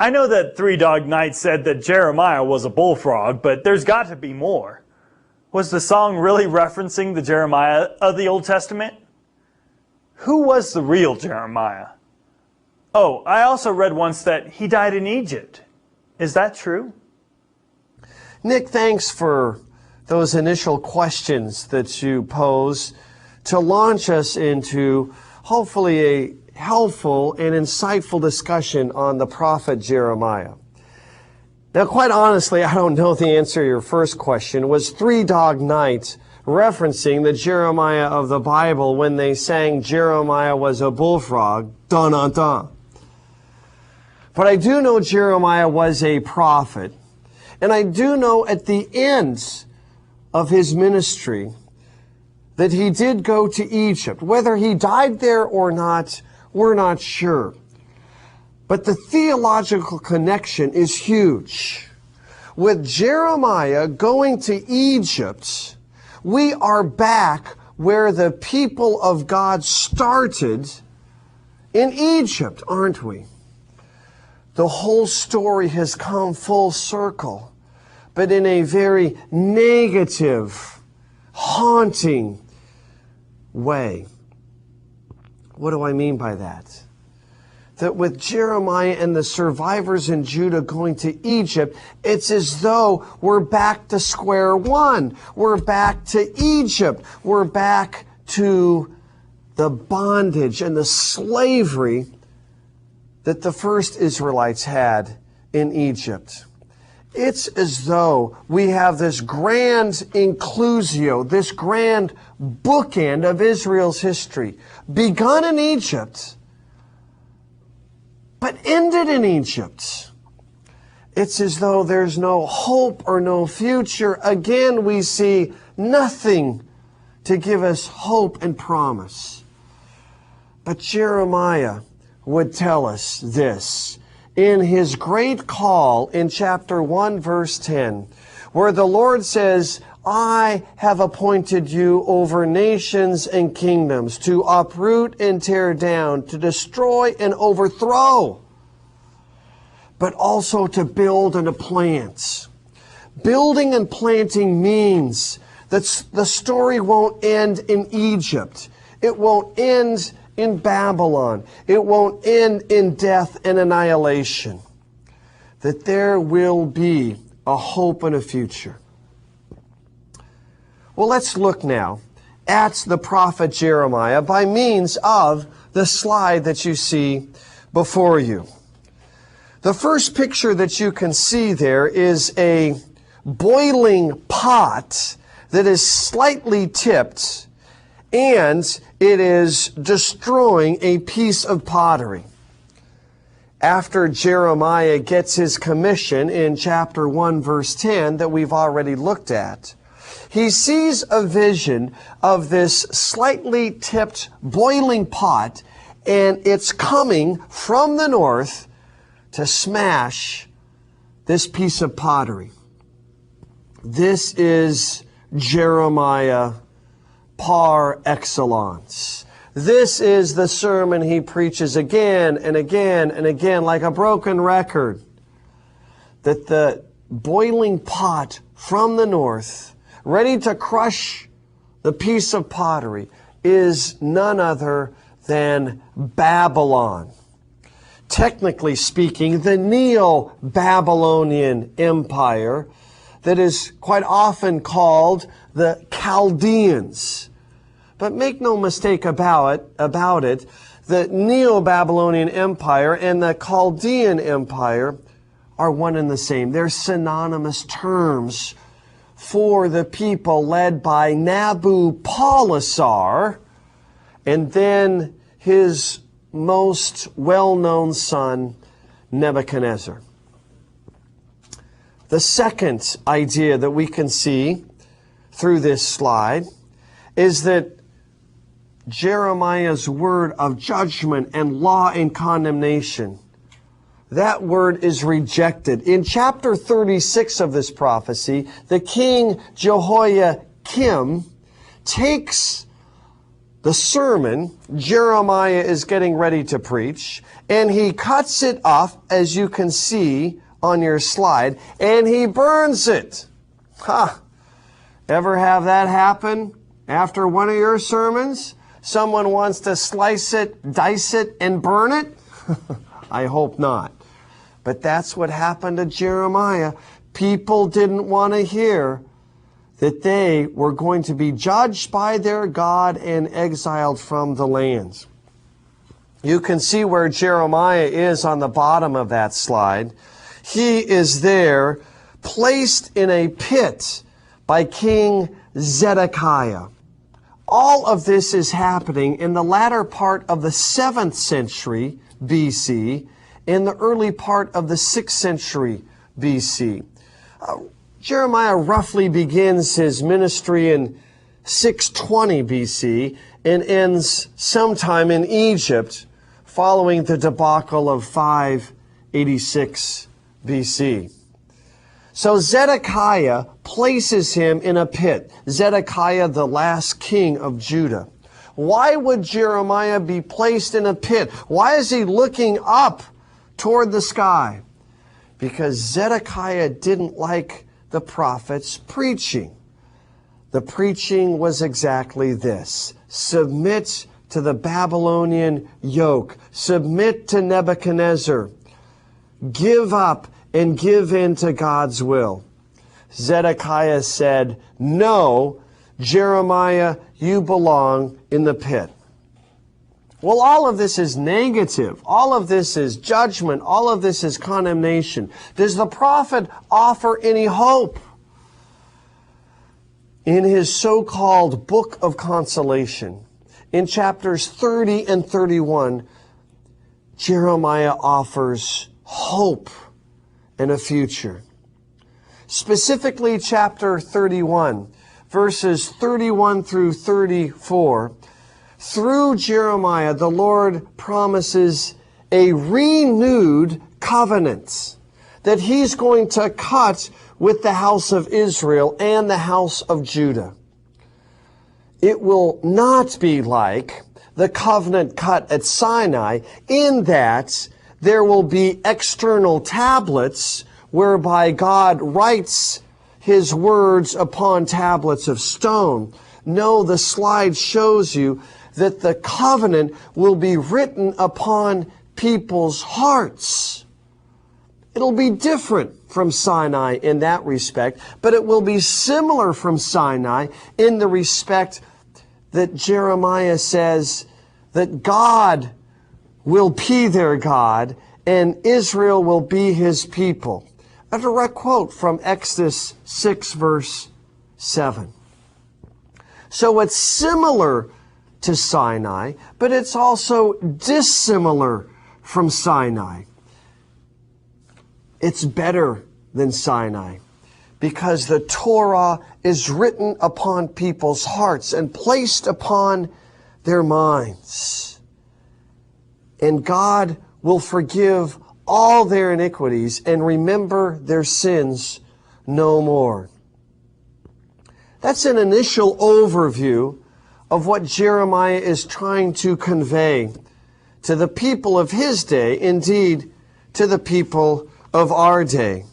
I know that Three Dog Night said that Jeremiah was a bullfrog, but there's got to be more. Was the song really referencing the Jeremiah of the Old Testament? Who was the real Jeremiah? Oh, I also read once that he died in Egypt. Is that true? Nick, thanks for those initial questions that you pose to launch us into hopefully a helpful and insightful discussion on the prophet Jeremiah. Now, quite honestly, I don't know the answer to your first question. Was Three Dog Night referencing the Jeremiah of the Bible when they sang Jeremiah was a bullfrog? Dun, dun, dun. But I do know Jeremiah was a prophet. And I do know at the end of his ministry that he did go to Egypt. Whether he died there or not, we're not sure. But the theological connection is huge. With Jeremiah going to Egypt, we are back where the people of God started in Egypt, aren't we? The whole story has come full circle, but in a very negative, haunting way. What do I mean by that? That with Jeremiah and the survivors in Judah going to Egypt, it's as though we're back to square one. We're back to Egypt. We're back to the bondage and the slavery that the first Israelites had in Egypt. It's as though we have this grand inclusio, this grand bookend of Israel's history, begun in Egypt, but ended in Egypt. It's as though there's no hope or no future. Again, we see nothing to give us hope and promise. But Jeremiah would tell us this in his great call in chapter 1, verse 10, where the Lord says, I have appointed you over nations and kingdoms to uproot and tear down, to destroy and overthrow, but also to build and to plant. Building and planting means that the story won't end in Egypt. It won't end in Babylon. It won't end in death and annihilation. That there will be a hope and a future. Well, let's look now at the prophet Jeremiah by means of the slide that you see before you. The first picture that you can see there is a boiling pot that is slightly tipped, and it is destroying a piece of pottery. After Jeremiah gets his commission in chapter 1, verse 10 that we've already looked at, he sees a vision of this slightly tipped boiling pot, and it's coming from the north to smash this piece of pottery. This is Jeremiah par excellence. This is the sermon he preaches again and again and again like a broken record. That the boiling pot from the north, ready to crush the piece of pottery, is none other than Babylon. Technically speaking, the Neo-Babylonian Empire that is quite often called the Chaldeans. But make no mistake about it, the Neo-Babylonian Empire and the Chaldean Empire are one and the same. They're synonymous terms for the people led by Nabopolassar and then his most well-known son, Nebuchadnezzar. The second idea that we can see through this slide is that Jeremiah's word of judgment and law and condemnation, that word is rejected. In chapter 36 of this prophecy, the king Jehoiakim takes the sermon Jeremiah is getting ready to preach, and he cuts it off, as you can see on your slide, and he burns it. Ever have that happen after one of your sermons? Someone wants to slice it, dice it, and burn it? I hope not. But that's what happened to Jeremiah. People didn't want to hear that they were going to be judged by their God and exiled from the lands. You can see where Jeremiah is on the bottom of that slide. He is there, placed in a pit by King Zedekiah. All of this is happening in the latter part of the 7th century BC, in the early part of the 6th century BC. Jeremiah roughly begins his ministry in 620 BC and ends sometime in Egypt following the debacle of 586 BC. So Zedekiah places him in a pit. Zedekiah, the last king of Judah. Why would Jeremiah be placed in a pit? Why is he looking up toward the sky? Because Zedekiah didn't like the prophet's preaching. The preaching was exactly this: submit to the Babylonian yoke. Submit to Nebuchadnezzar. Give up and give in to God's will. Zedekiah said, "No, Jeremiah, you belong in the pit." Well, all of this is negative. All of this is judgment. All of this is condemnation. Does the prophet offer any hope? In his so-called book of consolation, in chapters 30 and 31, Jeremiah offers hope and a future. Specifically, chapter 31, verses 31 through 34, through Jeremiah, the Lord promises a renewed covenant that he's going to cut with the house of Israel and the house of Judah. It will not be like the covenant cut at Sinai, in that there will be external tablets whereby God writes his words upon tablets of stone. No, the slide shows you that the covenant will be written upon people's hearts. It'll be different from Sinai in that respect, but it will be similar from Sinai in the respect that Jeremiah says that God will be their God and Israel will be his people. A direct quote from Exodus 6, verse 7. So it's similar to Sinai, but it's also dissimilar from Sinai. It's better than Sinai because the Torah is written upon people's hearts and placed upon their minds. And God will forgive all their iniquities and remember their sins no more. That's an initial overview of what Jeremiah is trying to convey to the people of his day, indeed, to the people of our day.